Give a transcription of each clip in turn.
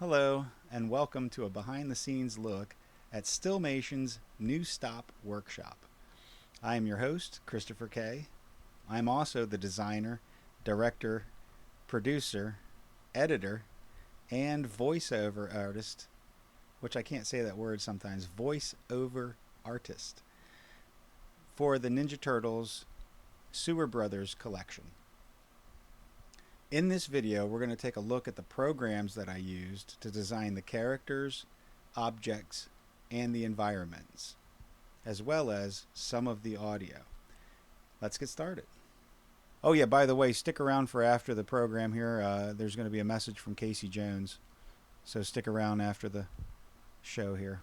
Hello, and welcome to a behind the scenes look at Stillmation's New Stop Workshop. I am your host, Christopher K. I'm also the designer, director, producer, editor, and voiceover artist, which I can't say that word sometimes, voiceover artist, for the Ninja Turtles Sewer Brothers collection. In this video, we're going to take a look at the programs that I used to design the characters, objects, and the environments, as well as some of the audio. Let's get started. Oh yeah, by the way, stick around for after the program here. There's going to be a message from Casey Jones, so stick around after the show here.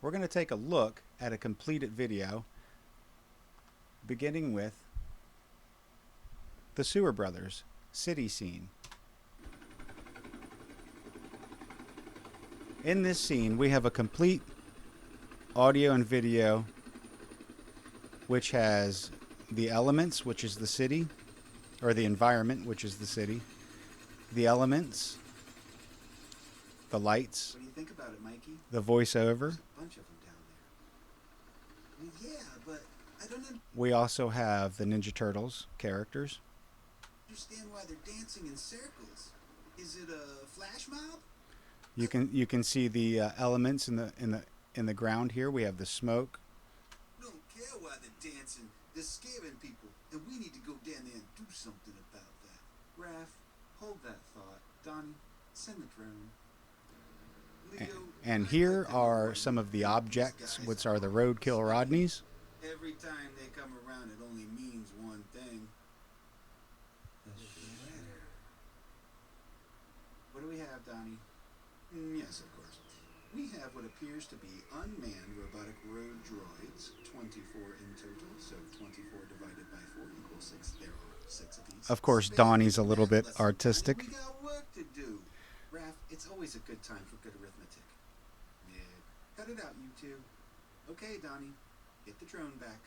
We're going to take a look at a completed video, beginning with the Sewer Brothers city scene. In this scene, we have a complete audio and video which has the elements, which is the city, or the environment, which is the city, the elements, the lights, What do you think about it, Mikey? the voiceover. There's a bunch of them down there. Well, yeah, but I don't We also have the Ninja Turtles characters. understand why they're dancing in circles. Is it a flash mob? You can see the elements in the ground here. We have the smoke. Don't care why they're dancing. They're scaring people, and we need to go down there and do something about that. Raph, hold that thought. Donnie, send the drone. Leo, And here are some of the objects, which are the roadkill Rodneys. Every time they come around, it only means one thing. The shredder. What do we have, Donnie? Yes, of course. We have what appears to be unmanned robotic road droids, 24 in total, so 24 divided by 4 equals 6. There are 6 of these. Of course, Donnie's a little bit Listen, artistic. We got work to do. Raph, it's always a good time for good arithmetic. Yeah, cut it out, you two. Okay, Donnie, get the drone back.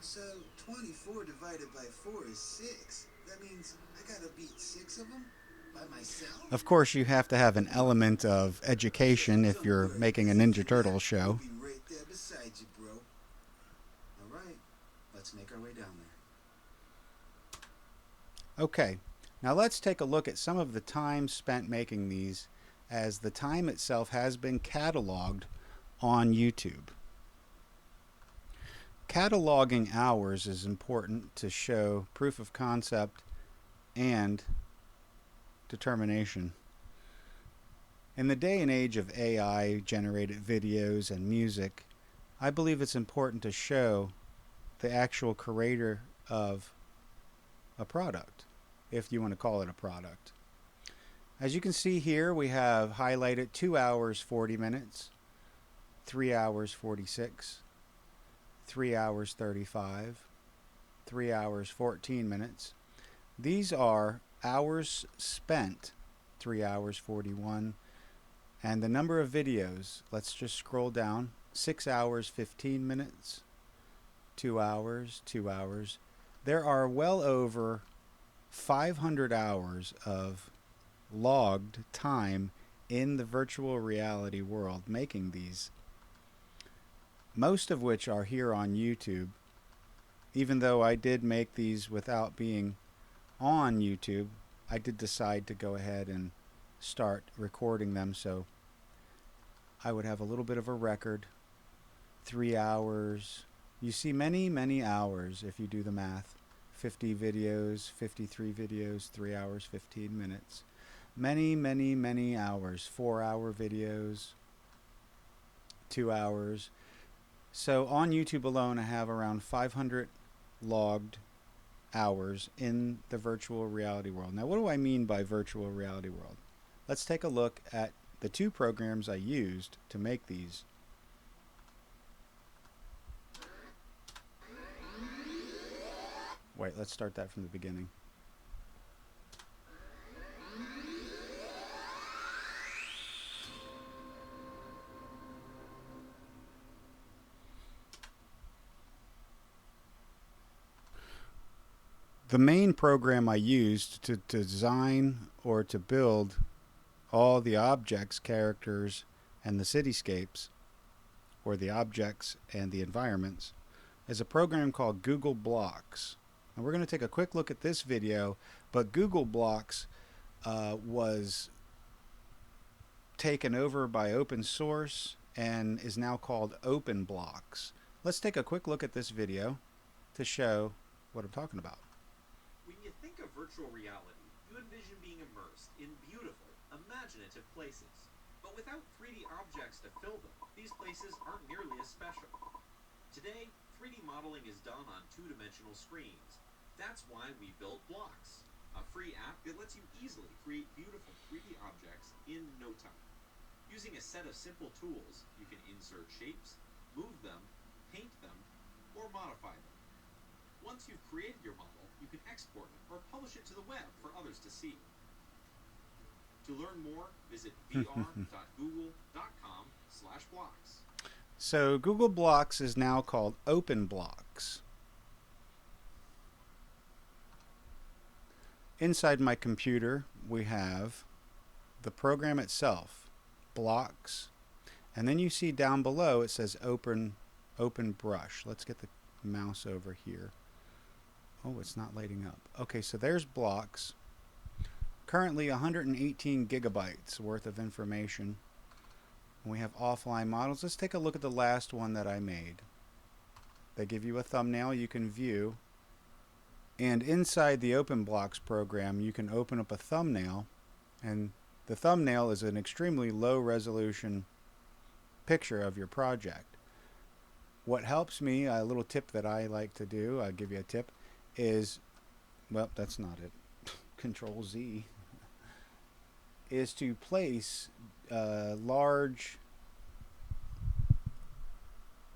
So, 24 divided by 4 is 6. That means I gotta beat 6 of them? By myself? Of course, you have to have an element of education if you're making a Ninja Turtle show. I'll be right there beside you, bro. Alright, let's make our way down there. Okay, now let's take a look at some of the time spent making these, as the time itself has been cataloged on YouTube. Cataloging hours is important to show proof of concept and determination. In the day and age of AI generated videos and music, I believe it's important to show the actual creator of a product, if you want to call it a product. As you can see here, we have highlighted 2 hours 40 minutes, 3 hours 46, 3 hours 35, 3 hours 14 minutes. These are hours spent, 3 hours 41, and the number of videos, let's just scroll down, 6 hours 15 minutes, 2 hours, 2 hours. There are well over 500 hours of logged time in the virtual reality world making these, most of which are here on YouTube. Even though I did make these without being on YouTube, I did decide to go ahead and start recording them so I would have a little bit of a record. 3 hours. You see many hours if you do the math. 50 videos, 53 videos, 3 hours, 15 minutes. Many hours. 4-hour videos, 2 hours. So on YouTube alone, I have around 500 logged hours in the virtual reality world. Now, what do I mean by virtual reality world? Let's take a look at the 2 programs I used to make these. Wait, let's start that from the beginning. The main program I used to design or to build all the objects, characters, and the cityscapes, or the objects and the environments, is a program called Google Blocks. And we're going to take a quick look at this video, but Google Blocks was taken over by open source and is now called Open Blocks. Let's take a quick look at this video to show what I'm talking about. When you think of virtual reality, you envision being immersed in beautiful, imaginative places. But without 3D objects to fill them, these places aren't nearly as special. Today, 3D modeling is done on two-dimensional screens. That's why we built Blocks, a free app that lets you easily create beautiful 3D objects in no time. Using a set of simple tools, you can insert shapes, move them, paint them, or modify them. Once you've created your model, you can export it or publish it to the web for others to see. To learn more, visit vr.google.com/blocks. So Google Blocks is now called Open Blocks. Inside my computer, we have the program itself, Blocks, and then you see down below it says Open Brush. Let's get the mouse over here. Oh, it's not lighting up. Okay, so there's Blocks. Currently 118 gigabytes worth of information. We have offline models. Let's take a look at the last one that I made. They give you a thumbnail you can view. And inside the Open Blocks program, you can open up a thumbnail. And the thumbnail is an extremely low resolution picture of your project. What helps me, a little tip that I like to do, I'll give you a tip, is, well, that's not it. Control Z. Is to place large,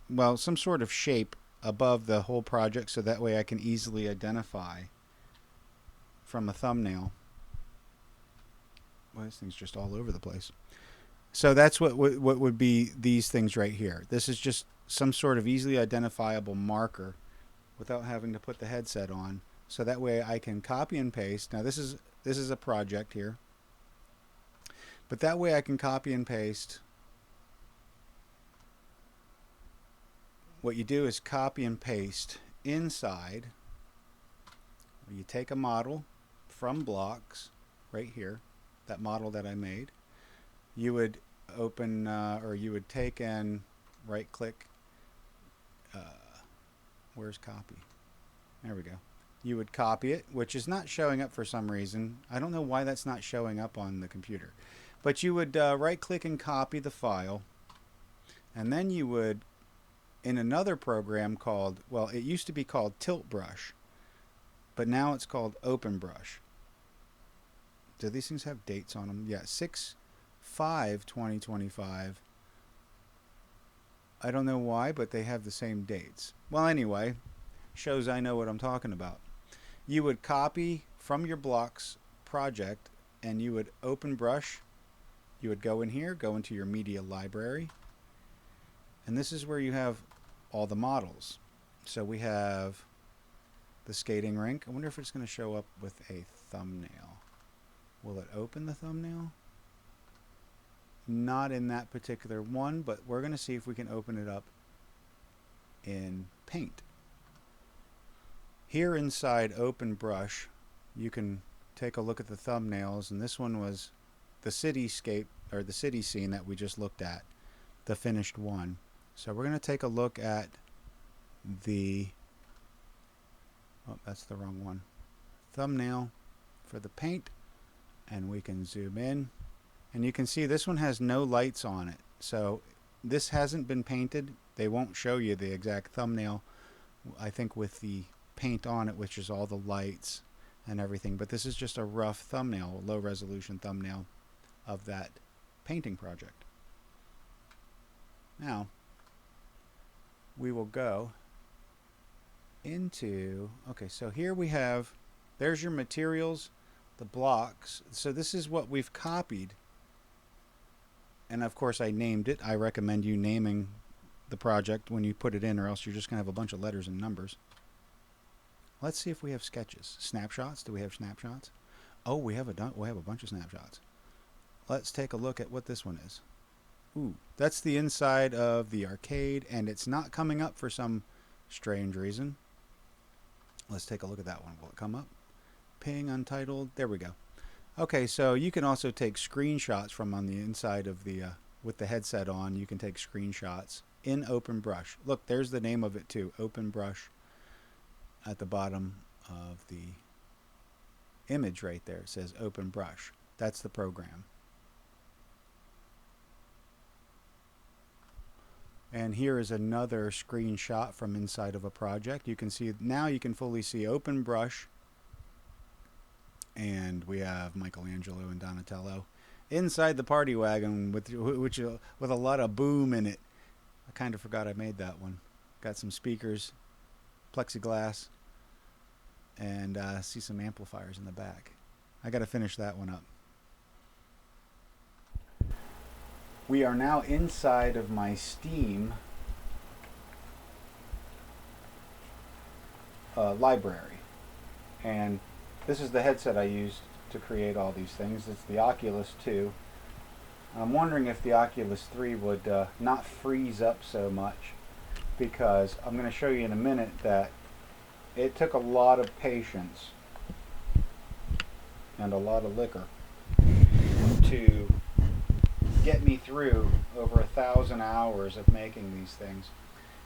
well, some sort of shape above the whole project so that way I can easily identify from a thumbnail. Well, this thing's just all over the place. So that's what would be these things right here. This is just some sort of easily identifiable marker without having to put the headset on. So that way I can copy and paste. Now this is a project here. But that way I can copy and paste. What you do is copy and paste inside. You take a model from Blocks right here, that model that I made. You would open or you would take and right click. Where's copy? There we go. You would copy it, which is not showing up for some reason. I don't know why that's not showing up on the computer. But you would right click and copy the file, and then you would, in another program called, well, it used to be called Tilt Brush, but now it's called Open Brush. Do these things have dates on them? Yeah, 6/5/2025. I don't know why, but they have the same dates. Well, anyway, shows I know what I'm talking about. You would copy from your Blocks project, and you would open brush. You would go in here, go into your media library, and this is where you have all the models. So we have the skating rink. I wonder if it's going to show up with a thumbnail. Will it open the thumbnail? Not in that particular one, but we're going to see if we can open it up in Paint. Here inside Open Brush, you can take a look at the thumbnails, and this one was the cityscape, or the city scene that we just looked at, the finished one. So we're going to take a look at the, oh, that's the wrong one, thumbnail for the Paint, and we can zoom in, and you can see this one has no lights on it. So this hasn't been painted. They won't show you the exact thumbnail, I think, with the paint on it, which is all the lights and everything. But this is just a rough thumbnail, a low resolution thumbnail of that painting project. Now we will go into, okay, so here we have, there's your materials, the blocks. So this is what we've copied, and of course I named it. I recommend you naming the project when you put it in, or else you're just gonna have a bunch of letters and numbers. Let's see if we have sketches. Snapshots. Do we have snapshots? Oh, we have a bunch of snapshots. let's take a look at what this one is. Ooh, that's the inside of the arcade, and it's not coming up for some strange reason. Let's take a look at that one. Will it come up? Ping untitled. There we go. Okay, so you can also take screenshots from on the inside of the with the headset on. You can take screenshots in OpenBrush. Look, there's the name of it too, OpenBrush, at the bottom of the image right there. It says OpenBrush. That's the program. And here is another screenshot from inside of a project. You can see now, you can fully see OpenBrush, and we have Michelangelo and Donatello inside the party wagon with a lot of boom in it. I kind of forgot I made that one. Got some speakers, plexiglass, and see some amplifiers in the back. I got to finish that one up. We are now inside of my Steam library, and this is the headset I used to create all these things. It's the Oculus 2. I'm wondering if the Oculus 3 would not freeze up so much, because I'm going to show you in a minute that it took a lot of patience and a lot of liquor to get me through over 1,000 hours of making these things.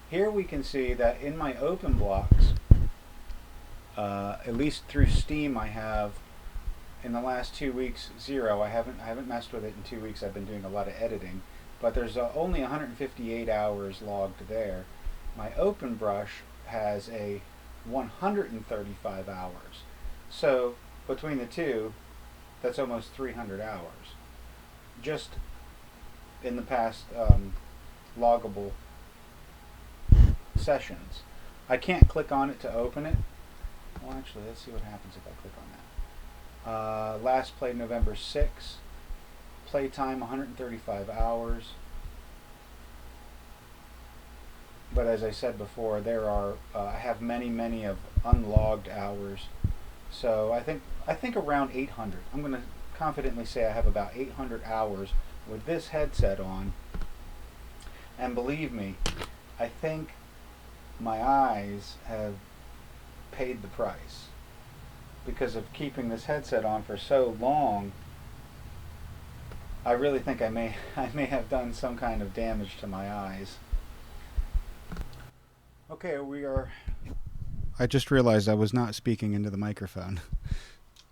Here we can see that in my open blocks, at least through Steam, I have in the last 2 weeks 0. I haven't messed with it in 2 weeks. I've been doing a lot of editing, but there's only 158 hours logged there. My OpenBrush has a 135 hours. So between the two, that's almost 300 hours. Just in the past loggable sessions. I can't click on it to open it. Well, actually, let's see what happens if I click on that. Last played November 6th. Playtime 135 hours. But as I said before, there are I have many of unlogged hours. So I think around 800. I'm going to confidently say I have about 800 hours with this headset on. And believe me, I think my eyes have paid the price because of keeping this headset on for so long. I really think I may have done some kind of damage to my eyes. Okay, I just realized I was not speaking into the microphone.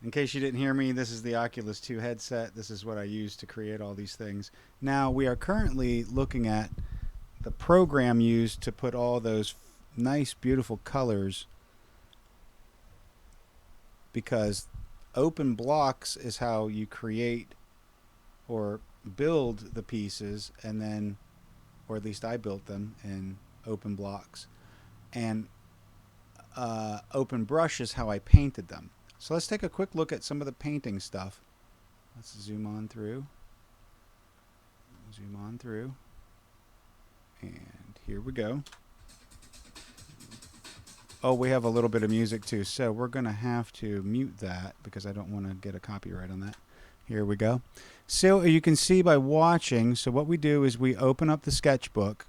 In case you didn't hear me, this is the Oculus 2 headset. This is what I use to create all these things. Now, we are currently looking at the program used to put all those nice, beautiful colors, because open blocks is how you create or build the pieces, and then, or at least I built them in open blocks. And open brush is how I painted them. So let's take a quick look at some of the painting stuff. Let's zoom on through. Zoom on through. And here we go. Oh, we have a little bit of music too, so we're going to have to mute that because I don't want to get a copyright on that. Here we go. So you can see by watching, so what we do is we open up the sketchbook,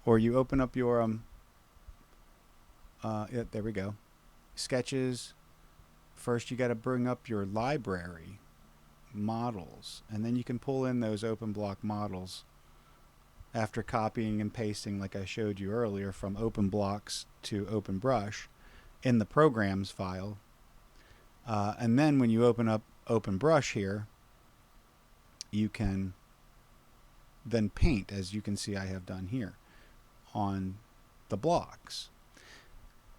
or you open up your yeah, there we go. Sketches. First you got to bring up your library, models, and then you can pull in those open block models after copying and pasting, like I showed you earlier, from open blocks to open brush in the programs file. And then when you open up open brush here, you can then paint, as you can see I have done here, on the blocks.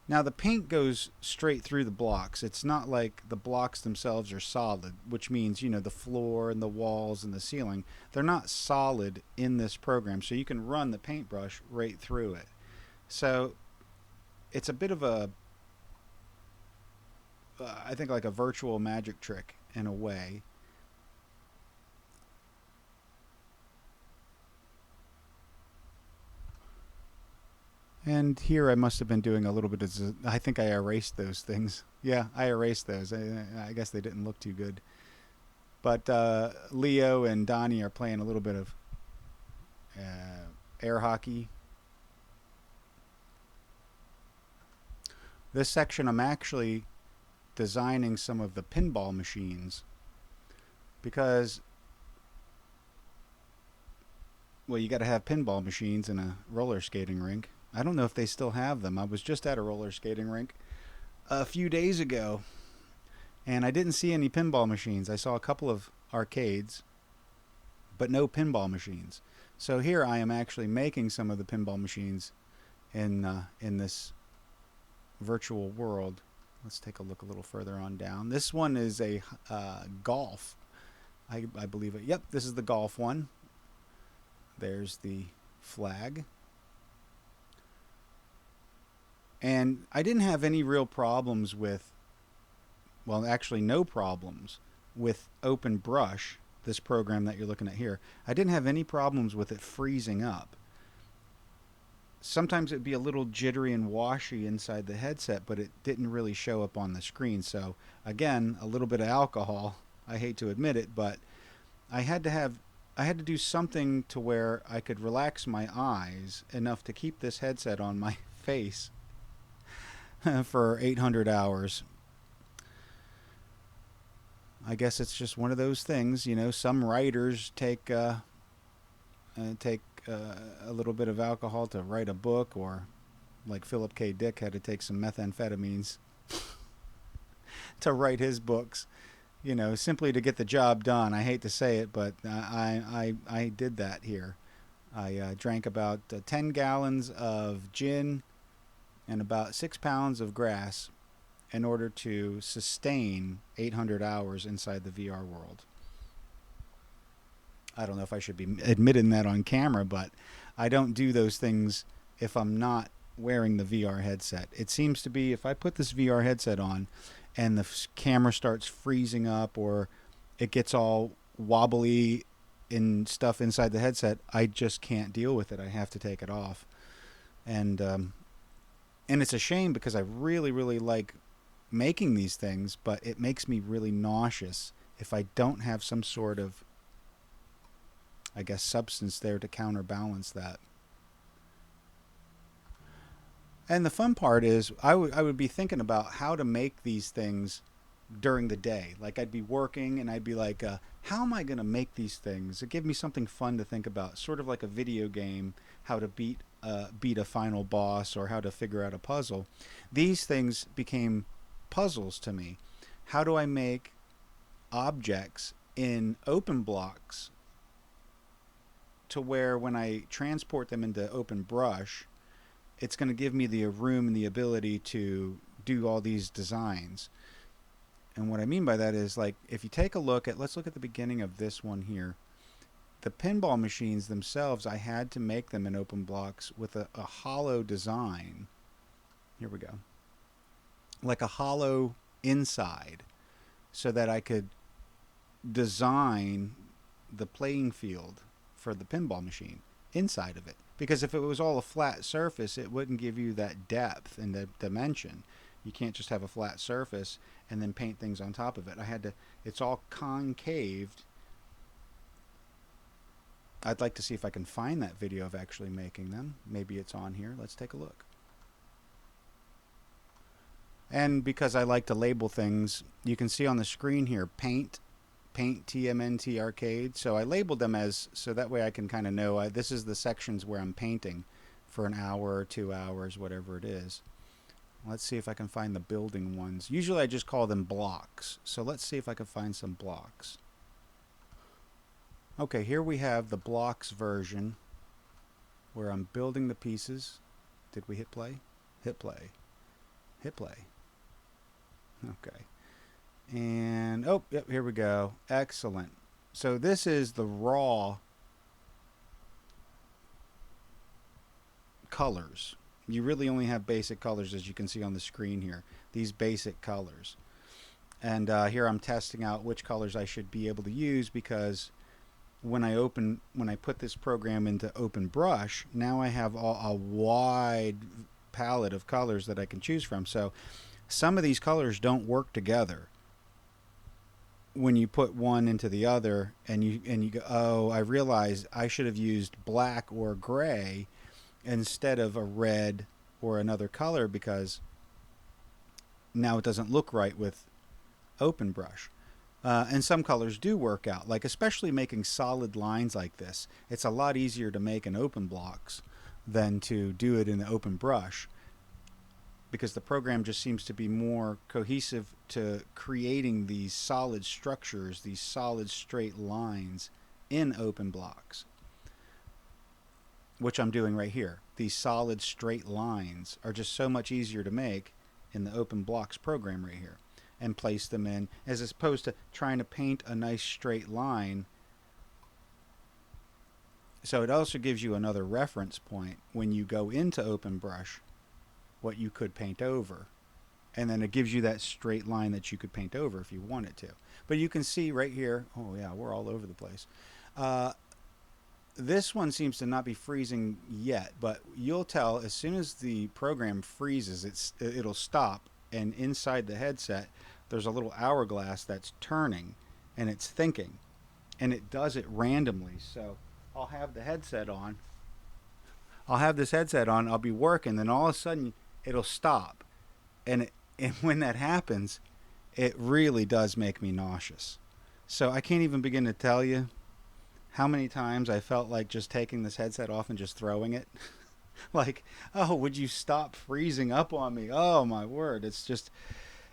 Now the paint goes straight through the blocks. It's not like the blocks themselves are solid, which means, you know, the floor and the walls and the ceiling, they're not solid in this program, so you can run the paintbrush right through it. So it's a bit of a, I think like a virtual magic trick in a way. And here I must have been doing a little bit of, I think I erased those things. Yeah, I erased those. I guess they didn't look too good. But Leo and Donnie are playing a little bit of air hockey. This section, I'm actually designing some of the pinball machines because, well, you got to have pinball machines in a roller skating rink. I don't know if they still have them. I was just at a roller skating rink a few days ago, and I didn't see any pinball machines. I saw a couple of arcades, but no pinball machines. So here I am actually making some of the pinball machines in this virtual world. Let's take a look a little further on down. This one is a golf. I believe it. Yep, this is the golf one. There's the flag. And I didn't have any real problems with, well, actually no problems with Open Brush, this program that you're looking at here. I didn't have any problems with it freezing up. Sometimes it'd be a little jittery and washy inside the headset, but it didn't really show up on the screen. So again, a little bit of alcohol. I hate to admit it, but I had to do something to where I could relax my eyes enough to keep this headset on my face for 800 hours. I guess it's just one of those things, you know. Some writers take a little bit of alcohol to write a book, or like Philip K. Dick had to take some methamphetamines to write his books, you know, simply to get the job done. I hate to say it, but I did that here. I drank about 10 gallons of gin and about 6 pounds of grass in order to sustain 800 hours inside the VR world. I don't know if I should be admitting that on camera, but I don't do those things if I'm not wearing the VR headset. It seems to be if I put this VR headset on and the camera starts freezing up or it gets all wobbly and stuff inside the headset, I just can't deal with it. I have to take it off. And it's a shame because I really, really like making these things, but it makes me really nauseous if I don't have some sort of, I guess, substance there to counterbalance that. And the fun part is I would be thinking about how to make these things during the day. Like I'd be working and I'd be like, how am I going to make these things? It give me something fun to think about, sort of like a video game, how to beat a final boss or how to figure out a puzzle. These things became puzzles to me. How do I make objects in open blocks to where when I transport them into Open Brush, it's going to give me the room and the ability to do all these designs. And what I mean by that is, like, if you take a look at, let's look at the beginning of this one here. The pinball machines themselves, I had to make them in open blocks with a hollow design. Here we go. Like a hollow inside, so that I could design the playing field for the pinball machine inside of it. Because if it was all a flat surface, it wouldn't give you that depth and the dimension. You can't just have a flat surface and then paint things on top of it. It's all concaved. I'd like to see if I can find that video of actually making them. Maybe it's on here. Let's take a look. And because I like to label things, you can see on the screen here, paint TMNT arcade. So I labeled them as, so that way I can kind of know this is the sections where I'm painting for an hour or 2 hours, whatever it is. Let's see if I can find the building ones. Usually I just call them blocks. So let's see if I can find some blocks. Okay, here we have the blocks version where I'm building the pieces. Did we hit play? Hit play. Hit play. Okay. And, oh, yep, here we go. Excellent. So this is the raw colors. You really only have basic colors, as you can see on the screen here. These basic colors. And here I'm testing out which colors I should be able to use, because when I put this program into Open Brush, now I have a wide palette of colors that I can choose from. So some of these colors don't work together when you put one into the other and you go, oh, I realized I should have used black or gray instead of a red or another color because now it doesn't look right with open brush. And some colors do work out, like especially making solid lines like this. It's a lot easier to make in open blocks than to do it in the open brush because the program just seems to be more cohesive to creating these solid structures, these solid straight lines in open blocks, which I'm doing right here. These solid straight lines are just so much easier to make in the open blocks program right here and place them in as opposed to trying to paint a nice straight line. So it also gives you another reference point when you go into open brush what you could paint over, and then it gives you that straight line that you could paint over if you wanted to. But you can see right here, oh yeah, we're all over the place. This one seems to not be freezing yet, but you'll tell as soon as the program freezes, it'll stop, and inside the headset there's a little hourglass that's turning and it's thinking, and it does it randomly. So I'll have the headset on, I'll have this headset on, I'll be working, then all of a sudden it'll stop, and when that happens, it really does make me nauseous. So I can't even begin to tell you how many times I felt like just taking this headset off and just throwing it. Like, oh, would you stop freezing up on me? Oh my word, it's just,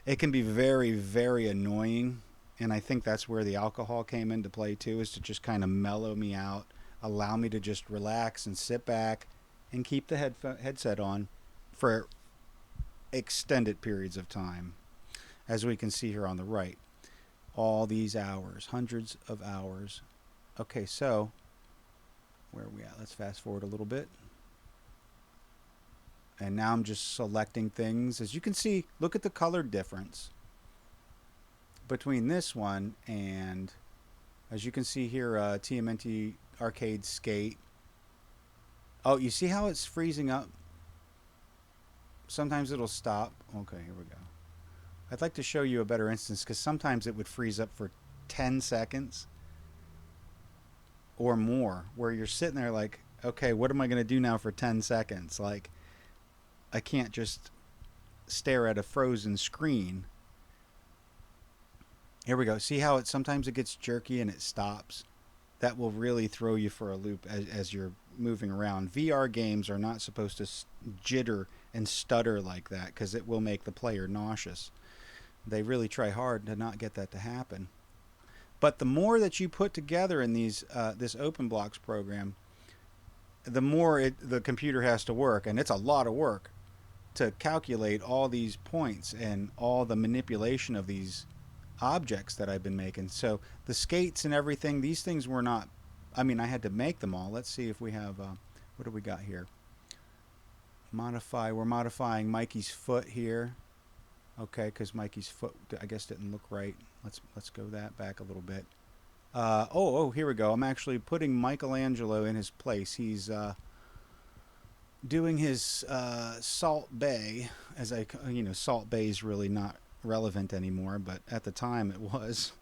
it can be very, very annoying. And I think that's where the alcohol came into play too, is to just kind of mellow me out, allow me to just relax and sit back and keep the headset on for extended periods of time. As we can see here on the right, all these hours, hundreds of hours. Okay, so where are we at? Let's fast forward a little bit. And now I'm just selecting things. As you can see, look at the color difference between this one and, as you can see here, TMNT Arcade Skate. Oh, you see how it's freezing up? Sometimes it'll stop. Okay, here we go. I'd like to show you a better instance because sometimes it would freeze up for 10 seconds or more, where you're sitting there like, okay, what am I going to do now for 10 seconds? Like, I can't just stare at a frozen screen. Here we go. See how sometimes it gets jerky and it stops? That will really throw you for a loop as you're moving around. VR games are not supposed to jitter and stutter like that because it will make the player nauseous. They really try hard to not get that to happen. But the more that you put together in these this open blocks program, the more the computer has to work, and it's a lot of work to calculate all these points and all the manipulation of these objects that I've been making. So the skates and everything, these things were not, I mean, I had to make them all. Let's see if we have, what do we got here? Modify, we're modifying Mikey's foot here. Okay, because Mikey's foot, I guess, didn't look right. Let's go that back a little bit. Here we go. I'm actually putting Michelangelo in his place. He's doing his Salt Bay, Salt Bay is really not relevant anymore, but at the time it was.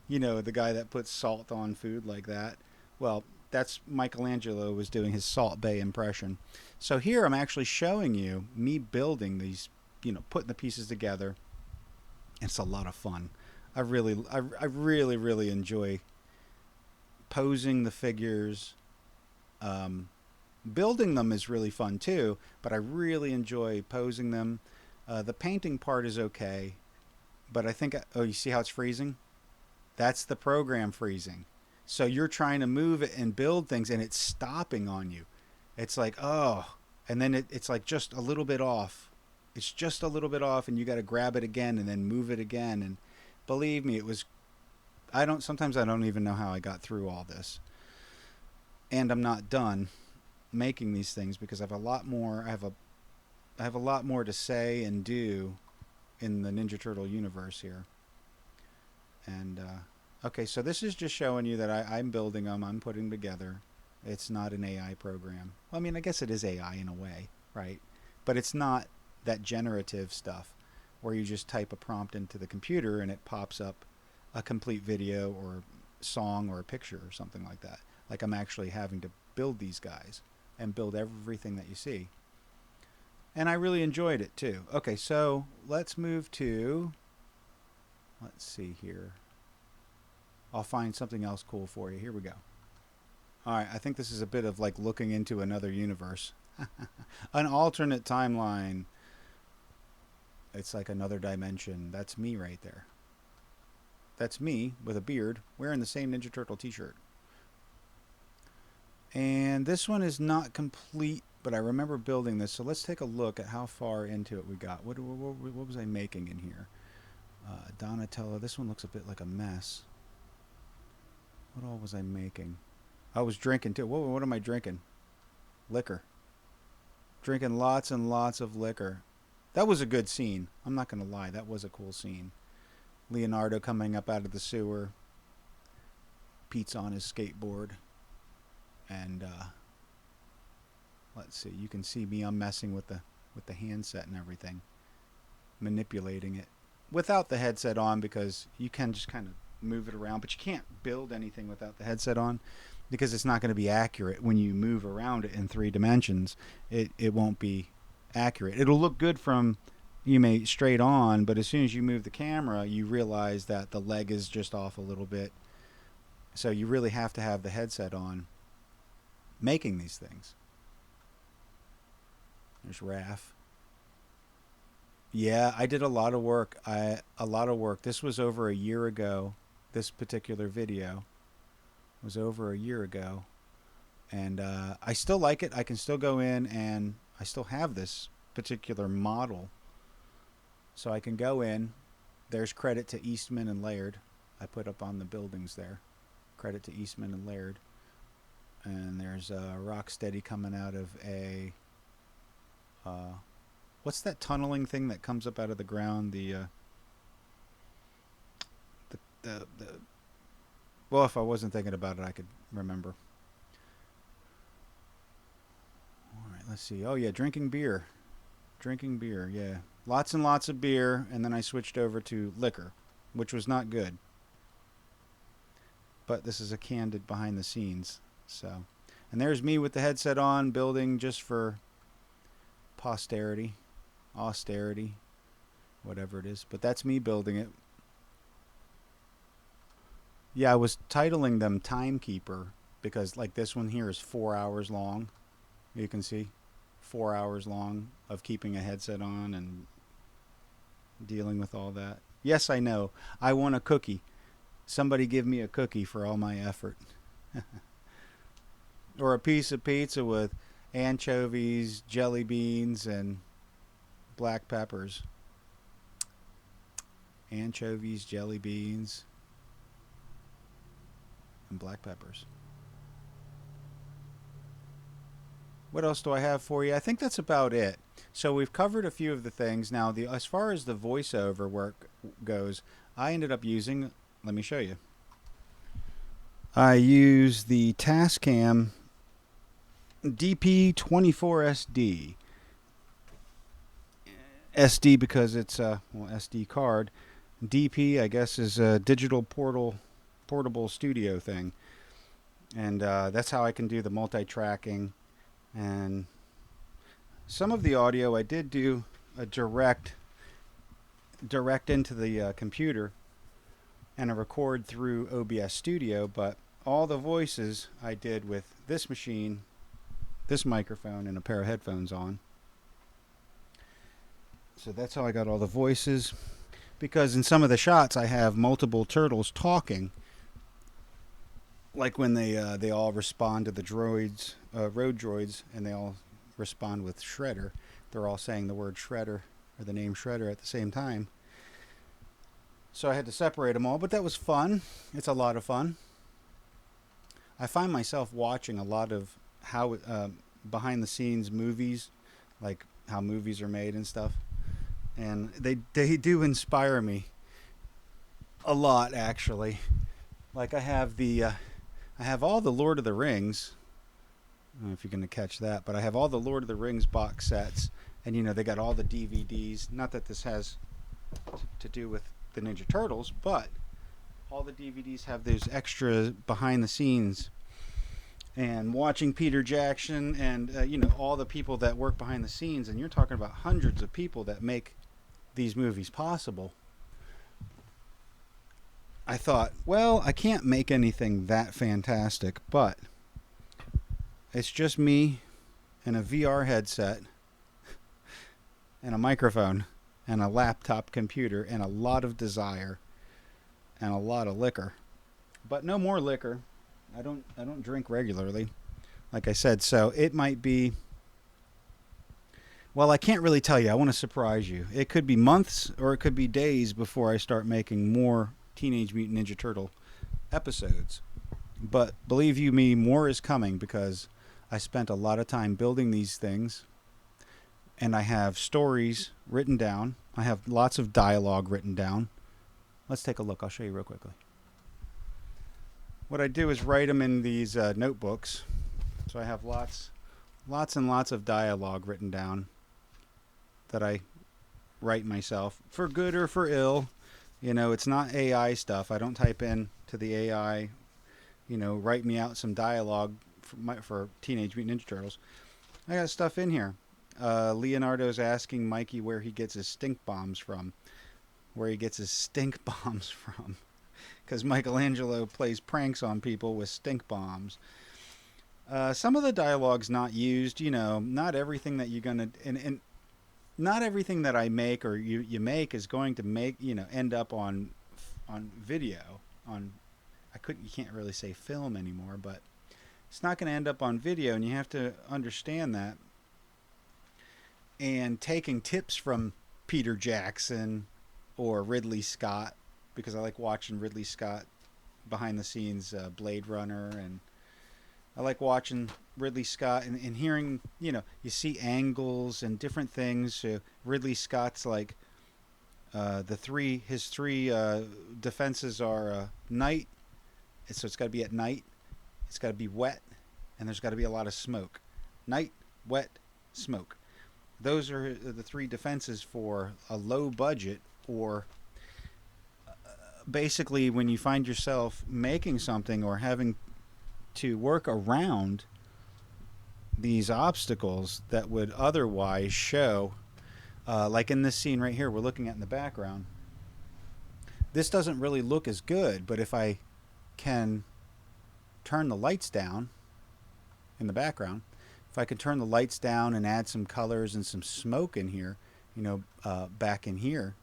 The guy that puts salt on food like that. Well, that's Michelangelo was doing his Salt Bay impression. So here I'm actually showing you me building these, putting the pieces together. It's a lot of fun. I really enjoy posing the figures. Building them is really fun too, but I really enjoy posing them. The painting part is okay, but I think, you see how it's freezing? That's the program freezing. So you're trying to move it and build things and it's stopping on you. It's like, oh, and then it's like just a little bit off. It's just a little bit off and you got to grab it again and then move it again. And believe me, sometimes I don't even know how I got through all this. And I'm not done making these things because I have a lot more to say and do in the Ninja Turtle universe here. And okay, so this is just showing you that I'm building them, I'm putting together. It's not an AI program. Well, I mean, I guess it is AI in a way, right? But it's not that generative stuff where you just type a prompt into the computer and it pops up a complete video or song or a picture or something like that. Like I'm actually having to build these guys and build everything that you see. And I really enjoyed it too. Okay, so let's move to, let's see here. I'll find something else cool for you. Here we go. All right, I think this is a bit of like looking into another universe. An alternate timeline. It's like another dimension. That's me right there. That's me with a beard wearing the same Ninja Turtle t-shirt. And this one is not complete, but I remember building this. So let's take a look at how far into it we got. What was I making in here? Donatello. This one looks a bit like a mess. What all was I making? I was drinking too. What am I drinking? Liquor. Drinking lots and lots of liquor. That was a good scene. I'm not going to lie. That was a cool scene. Leonardo coming up out of the sewer. Pete's on his skateboard. And let's see. You can see me. I'm messing with the handset and everything. Manipulating it. Without the headset on, because you can just kind of move it around. But you can't build anything without the headset on, because it's not going to be accurate when you move around it in 3 dimensions. It won't be accurate. It'll look good from straight on, but as soon as you move the camera, you realize that the leg is just off a little bit. So you really have to have the headset on making these things. There's Raph. Yeah, I did a lot of work. This was over a year ago. This particular video was over a year ago, and I still like it. I can still go in, and I still have this particular model, so I can go in. There's credit to Eastman and Laird. I put up on the buildings there. Credit to Eastman and Laird. And there's Rocksteady coming out of a what's that tunneling thing that comes up out of the ground? The well, if I wasn't thinking about it, I could remember. All right, let's see. Oh yeah, drinking beer, yeah, lots and lots of beer, and then I switched over to liquor, which was not good. But this is a candid behind the scenes. So, and there's me with the headset on, building just for posterity, austerity, whatever it is. But that's me building it. Yeah, I was titling them Timekeeper because like this one here is 4 hours long. You can see 4 hours long of keeping a headset on and dealing with all that. Yes, I know. I want a cookie. Somebody give me a cookie for all my effort. Or a piece of pizza with anchovies, jelly beans, and black peppers. Anchovies, jelly beans, and black peppers. What else do I have for you? I think that's about it. So we've covered a few of the things. Now, as far as the voiceover work goes, I ended up using, let me show you. I use the Tascam DP24SD. SD because it's a SD card. DP, I guess, is a digital portable studio thing. And that's how I can do the multi-tracking. And some of the audio I did do a direct into the computer and a record through OBS Studio, but all the voices I did with this machine, this microphone, and a pair of headphones on. So that's how I got all the voices, because in some of the shots I have multiple turtles talking, like when they all respond to the droids, road droids, and they all respond with Shredder. They're all saying the word Shredder or the name Shredder at the same time. So I had to separate them all, but that was fun. It's a lot of fun. I find myself watching a lot of how behind the scenes movies, like how movies are made and stuff, and they do inspire me a lot, actually. Like I have all the Lord of the Rings. I don't know if you're going to catch that, but I have all the Lord of the Rings box sets, and they got all the DVDs. Not that this has to do with the Ninja Turtles, but all the DVDs have those extra behind the scenes, and watching Peter Jackson and all the people that work behind the scenes, and you're talking about hundreds of people that make these movies possible. I thought, well, I can't make anything that fantastic, but it's just me and a VR headset and a microphone and a laptop computer and a lot of desire and a lot of liquor. But no more liquor. I don't drink regularly. Like I said, so it might be, well, I can't really tell you. I want to surprise you. It could be months or it could be days before I start making more Teenage Mutant Ninja Turtle episodes. But believe you me, more is coming because I spent a lot of time building these things, and I have stories written down. I have lots of dialogue written down. Let's take a look. I'll show you real quickly. What I do is write them in these notebooks. So I have lots and lots of dialogue written down that I write myself, for good or for ill. It's not AI stuff. I don't type in to the AI, write me out some dialogue for Teenage Mutant Ninja Turtles. I got stuff in here. Leonardo's asking Mikey where he gets his stink bombs from. Where he gets his stink bombs from. Because Michelangelo plays pranks on people with stink bombs. Some of the dialogue's not used. Not everything that you're gonna and not everything that I make or you make is going to make end up on video. On you can't really say film anymore, but it's not going to end up on video, and you have to understand that. And taking tips from Peter Jackson or Ridley Scott, because I like watching Ridley Scott behind the scenes Blade Runner, and I like watching Ridley Scott and hearing, you see angles and different things. Ridley Scott's like his three defenses are night, so it's got to be at night, it's got to be wet, and there's got to be a lot of smoke. Night, wet, smoke. Those are the three defenses for a low budget, or basically when you find yourself making something or having to work around these obstacles that would otherwise show, like in this scene right here we're looking at in the background. This doesn't really look as good, but if I can turn the lights down in the background, if I can turn the lights down and add some colors and some smoke in here, back in here,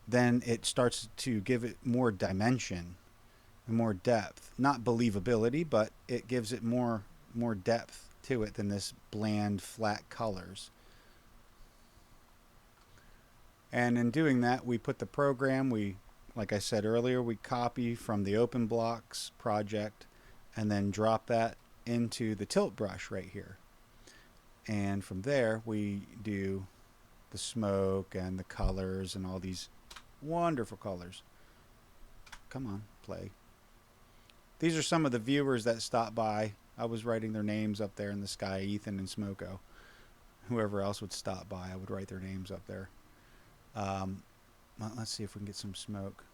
then it starts to give it more dimension and more depth. Not believability, but it gives it more depth to it than this bland, flat colors. And in doing that, we put the program, like I said earlier, we copy from the OpenBlocks project and then drop that into the tilt brush right here. And from there, we do the smoke and the colors and all these wonderful colors. Come on, play. These are some of the viewers that stopped by. I was writing their names up there in the sky, Ethan and Smoko. Whoever else would stop by, I would write their names up there. Let's see if we can get some smoke.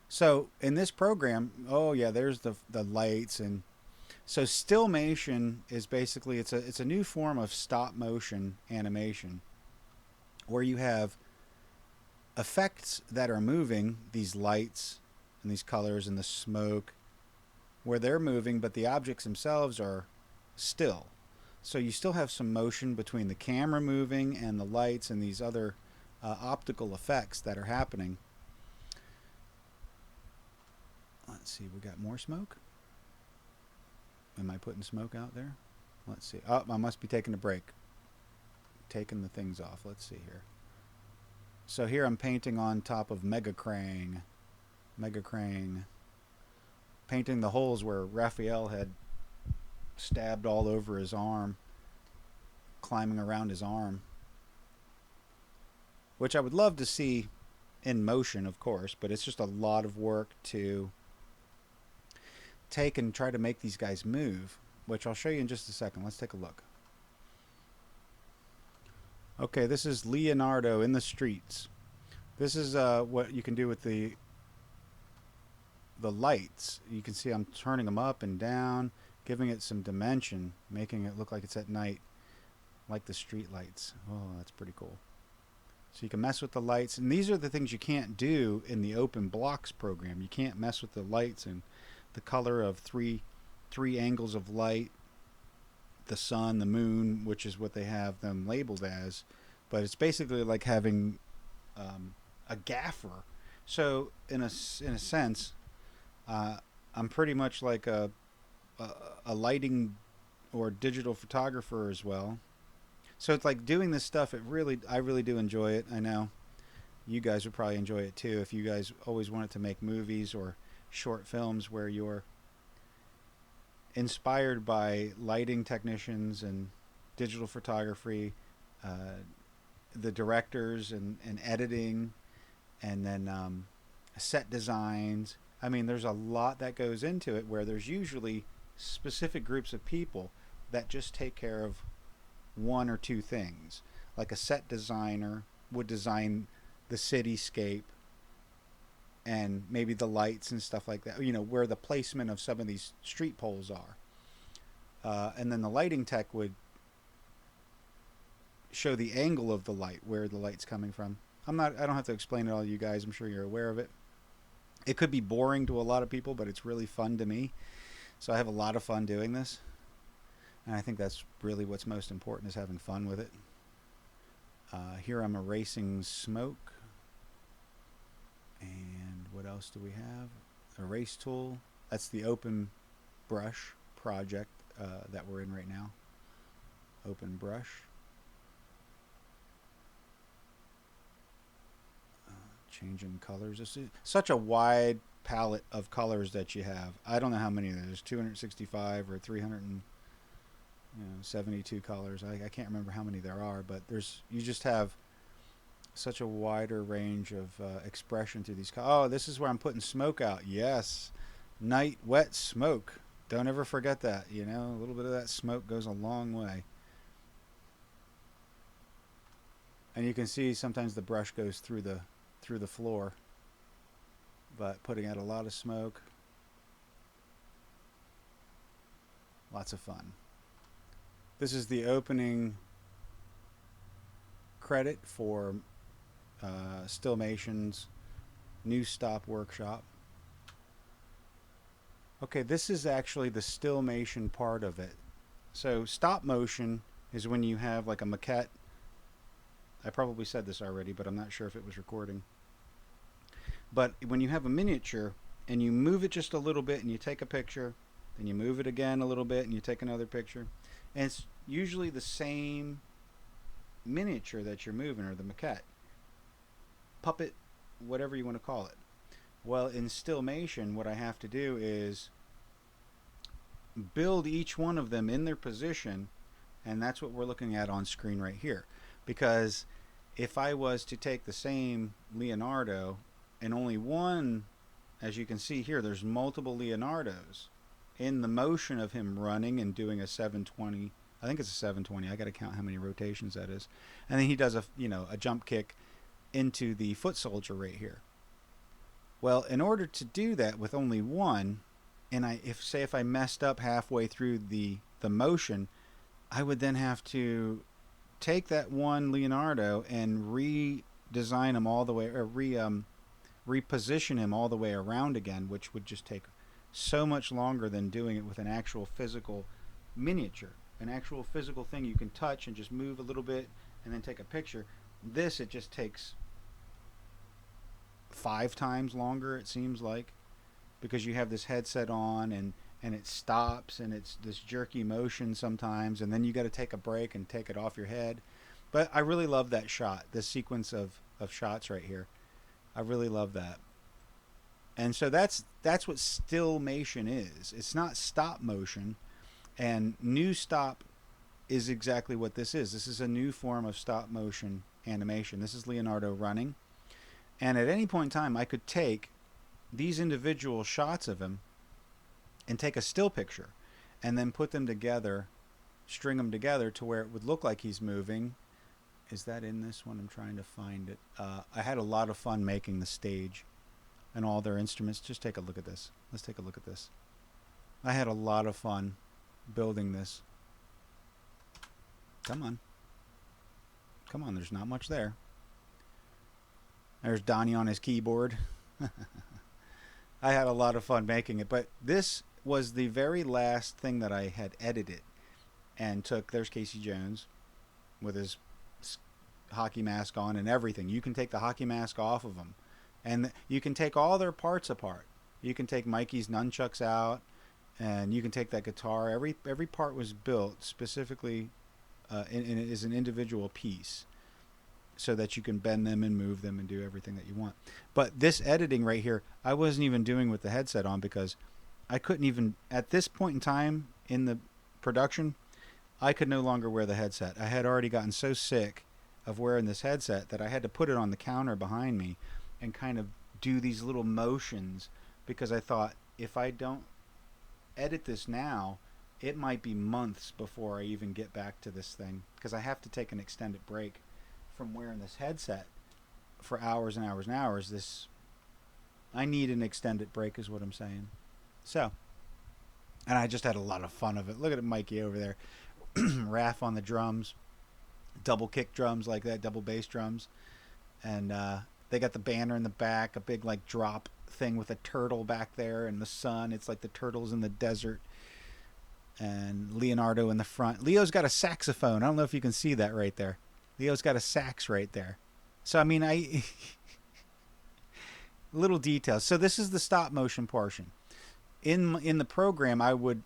So in this program, oh yeah, there's the lights. And so stillmation is basically, it's a new form of stop motion animation where you have effects that are moving, these lights and these colors and the smoke, where they're moving, but the objects themselves are still. So you still have some motion between the camera moving and the lights and these other optical effects that are happening. Let's see, we got more smoke. Am I putting smoke out there? Let's see. Oh, I must be taking a break. Taking the things off. Let's see here. So here I'm painting on top of Mega Krang. Painting the holes where Raphael had stabbed all over his arm, climbing around his arm. Which I would love to see in motion, of course, but it's just a lot of work to take and try to make these guys move, which I'll show you in just a second. Let's take a look. Okay, this is Leonardo in the streets. This is what you can do with the the lights. You can see I'm turning them up and down, giving it some dimension, making it look like it's at night, like the street lights. Oh, that's pretty cool. So you can mess with the lights, and these are the things you can't do in the open blocks program. You can't mess with the lights and the color of three angles of light, the sun, the moon, which is what they have them labeled as. But it's basically like having a gaffer. So in a sense, uh, I'm pretty much like a, a lighting or digital photographer as well. So it's like doing this stuff. I really do enjoy it. I know you guys would probably enjoy it too if you guys always wanted to make movies or short films where you're inspired by lighting technicians and digital photography, uh, the directors and editing, and then set designs. I mean, there's a lot that goes into it where there's usually specific groups of people that just take care of one or two things. Like a set designer would design the cityscape and maybe the lights and stuff like that, where the placement of some of these street poles are. And then the lighting tech would show the angle of the light, where the light's coming from. I don't have to explain it all to you guys. I'm sure you're aware of it. It could be boring to a lot of people, but it's really fun to me. So I have a lot of fun doing this. And I think that's really what's most important, is having fun with it. Here I'm erasing smoke. And what else do we have? Erase tool. That's the open brush project that we're in right now. Open brush. Changing colors. This is such a wide palette of colors that you have. I don't know how many there's 265 or 372 colors. I can't remember how many there are, but you just have such a wider range of expression through these colors. Oh, this is where I'm putting smoke out. Yes, night wet smoke. Don't ever forget that. A little bit of that smoke goes a long way. And you can see sometimes the brush goes through the floor, but putting out a lot of smoke. Lots of fun. This is the opening credit for Stillmation's new stop workshop. Okay, this is actually the Stillmation part of it. So stop motion is when you have like a maquette. I probably said this already, but I'm not sure if it was recording. But when you have a miniature and you move it just a little bit and you take a picture, then you move it again a little bit and you take another picture, and it's usually the same miniature that you're moving, or the maquette, puppet, whatever you want to call it. Well, in Stillmation, what I have to do is build each one of them in their position, and that's what we're looking at on screen right here. Because if I was to take the same Leonardo and only one, as you can see here, there's multiple Leonardos in the motion of him running and doing a 720. I think it's a 720. I got to count how many rotations that is. And then he does a jump kick into the foot soldier right here. Well, in order to do that with only one, and if I messed up halfway through the motion, I would then have to take that one Leonardo and redesign him all the way, or reposition him all the way around again, which would just take so much longer than doing it with an actual physical miniature, an actual physical thing you can touch and just move a little bit and then take a picture. This, it just takes 5 times longer, it seems like, because you have this headset on and it stops and it's this jerky motion sometimes, and then you got to take a break and take it off your head. But I really love that shot, this sequence of shots right here. I really love that. And so that's what Stillmation is. It's not stop motion, and new stop is exactly what this is. This is a new form of stop motion animation. This is Leonardo running, and at any point in time I could take these individual shots of him and take a still picture and then put them together, string them together to where it would look like he's moving. Is that in this one? I'm trying to find it. I had a lot of fun making the stage and all their instruments. Just take a look at this. Let's take a look at this. I had a lot of fun building this. Come on. Come on, there's not much there. There's Donnie on his keyboard. I had a lot of fun making it, but this was the very last thing that I had edited and took. There's Casey Jones with his hockey mask on and everything. You can take the hockey mask off of him, and you can take all their parts apart. You can take Mikey's nunchucks out, and you can take that guitar. Every part was built specifically, and it is an individual piece, so that you can bend them and move them and do everything that you want. But this editing right here, I wasn't even doing with the headset on, because I couldn't even, at this point in time in the production, I could no longer wear the headset. I had already gotten so sick of wearing this headset that I had to put it on the counter behind me and kind of do these little motions, because I thought, if I don't edit this now, it might be months before I even get back to this thing, because I have to take an extended break from wearing this headset for hours and hours and hours. I need an extended break is what I'm saying. So, and I just had a lot of fun of it. Look at Mikey over there. Raph on the drums, double kick drums like that, double bass drums. And they got the banner in the back, a big like drop thing with a turtle back there and the sun. It's like the turtles in the desert. And Leonardo in the front. Leo's got a saxophone. I don't know if you can see that right there. Leo's got a sax right there. So, I mean, little details. So this is the stop motion portion. In the program, I would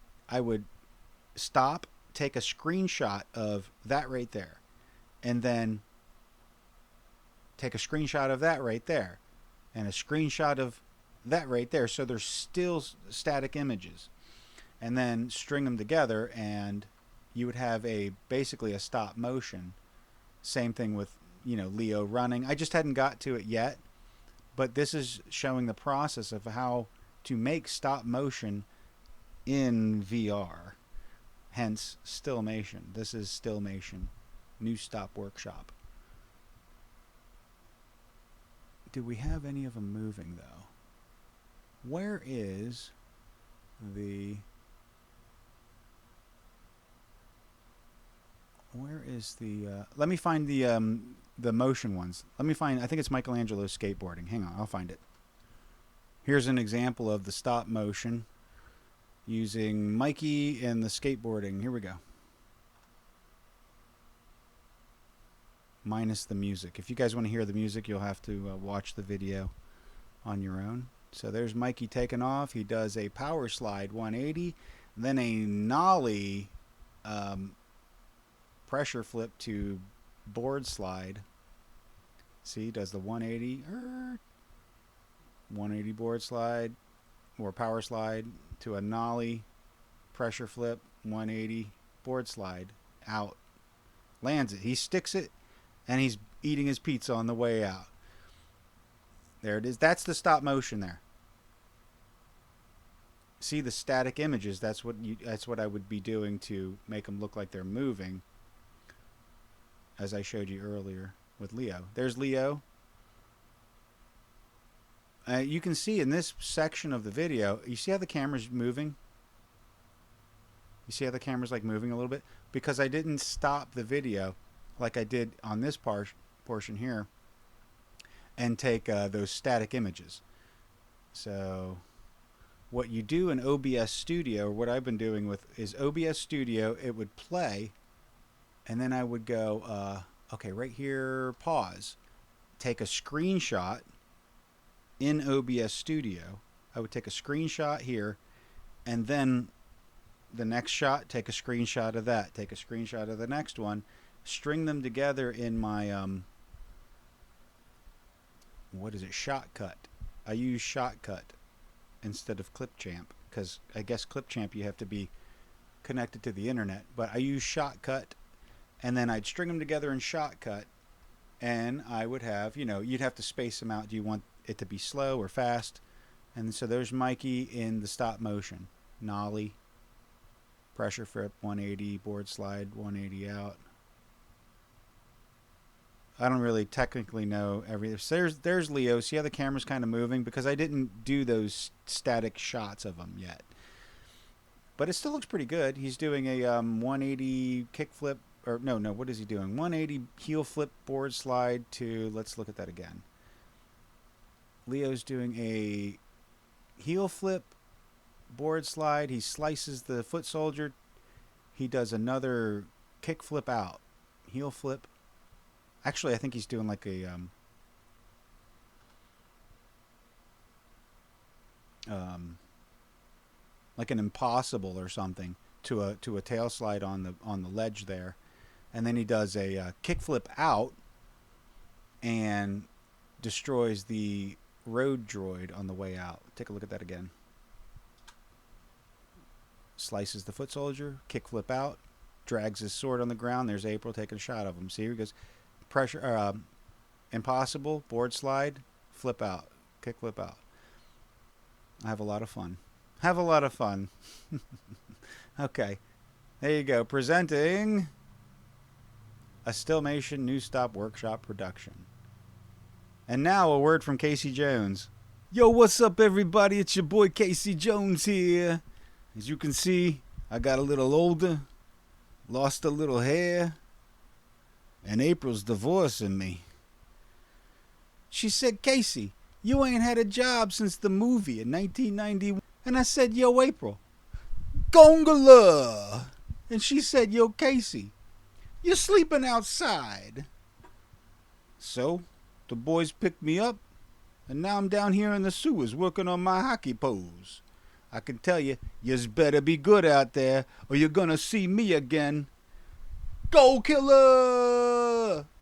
stop, take a screenshot of that right there, and then take a screenshot of that right there, and a screenshot of that right there. So there's still static images, and then string them together, and you would have basically a stop motion. Same thing with, Leo running. I just hadn't got to it yet, but this is showing the process of how to make stop motion in VR. Hence, Stillmation. This is Stillmation. New Stop Workshop. Do we have any of them moving, though? Where is the... let me find the motion ones. I think it's Michelangelo's skateboarding. Hang on, I'll find it. Here's an example of the stop motion using Mikey and the skateboarding. Here we go. Minus the music. If you guys want to hear the music, you'll have to watch the video on your own. So there's Mikey taking off. He does a power slide 180, then a nollie pressure flip to board slide. See, does the 180 board slide or power slide to a nollie pressure flip 180 board slide out. Lands it. He sticks it, and he's eating his pizza on the way out. There it is. That's the stop motion there. See the static images? That's what I would be doing to make them look like they're moving, as I showed you earlier with Leo. There's Leo. You can see in this section of the video, you see how the camera's moving? You see how the camera's like moving a little bit? Because I didn't stop the video like I did on this portion here and take those static images. So what you do in OBS Studio, or what I've been doing with is OBS Studio, it would play, and then I would go, okay, right here, pause. Take a screenshot in OBS Studio. I would take a screenshot here, and then the next shot, take a screenshot of that, take a screenshot of the next one, string them together in my, Shotcut. I use Shotcut instead of Clipchamp, because I guess Clipchamp you have to be connected to the internet, but I use Shotcut, and then I'd string them together in Shotcut, and I would have, you'd have to space them out. Do you want it to be slow or fast? And so there's Mikey in the stop motion. Nollie, pressure flip 180, board slide 180 out. I don't really technically know every. So there's Leo. See how the camera's kind of moving because I didn't do those static shots of him yet. But it still looks pretty good. He's doing a 180 kickflip, or no, what is he doing? 180 heel flip board slide to. Let's look at that again. Leo's doing a heel flip board slide. He slices the foot soldier. He does another kick flip out, heel flip. Actually, I think he's doing um, like an impossible or something to a tail slide on the ledge there, and then he does a kick flip out and destroys the road droid on the way out. Take a look at that again. Slices the foot soldier, kick flip out, drags his sword on the ground. There's April taking a shot of him. See, here he goes. Pressure, impossible, board slide, flip out, kick flip out. I have a lot of fun. Have a lot of fun. Okay, there you go. Presenting a Stillmation New Stop Workshop production. And now a word from Casey Jones. Yo, what's up, everybody? It's your boy Casey Jones here. As you can see, I got a little older, lost a little hair, and April's divorcing me. She said, Casey, you ain't had a job since the movie in 1991. And I said, yo, April, Gongola. And she said, yo, Casey, you're sleeping outside. So, the boys picked me up, and now I'm down here in the sewers working on my hockey pose. I can tell you, yous better be good out there, or you're gonna see me again. Go, killer!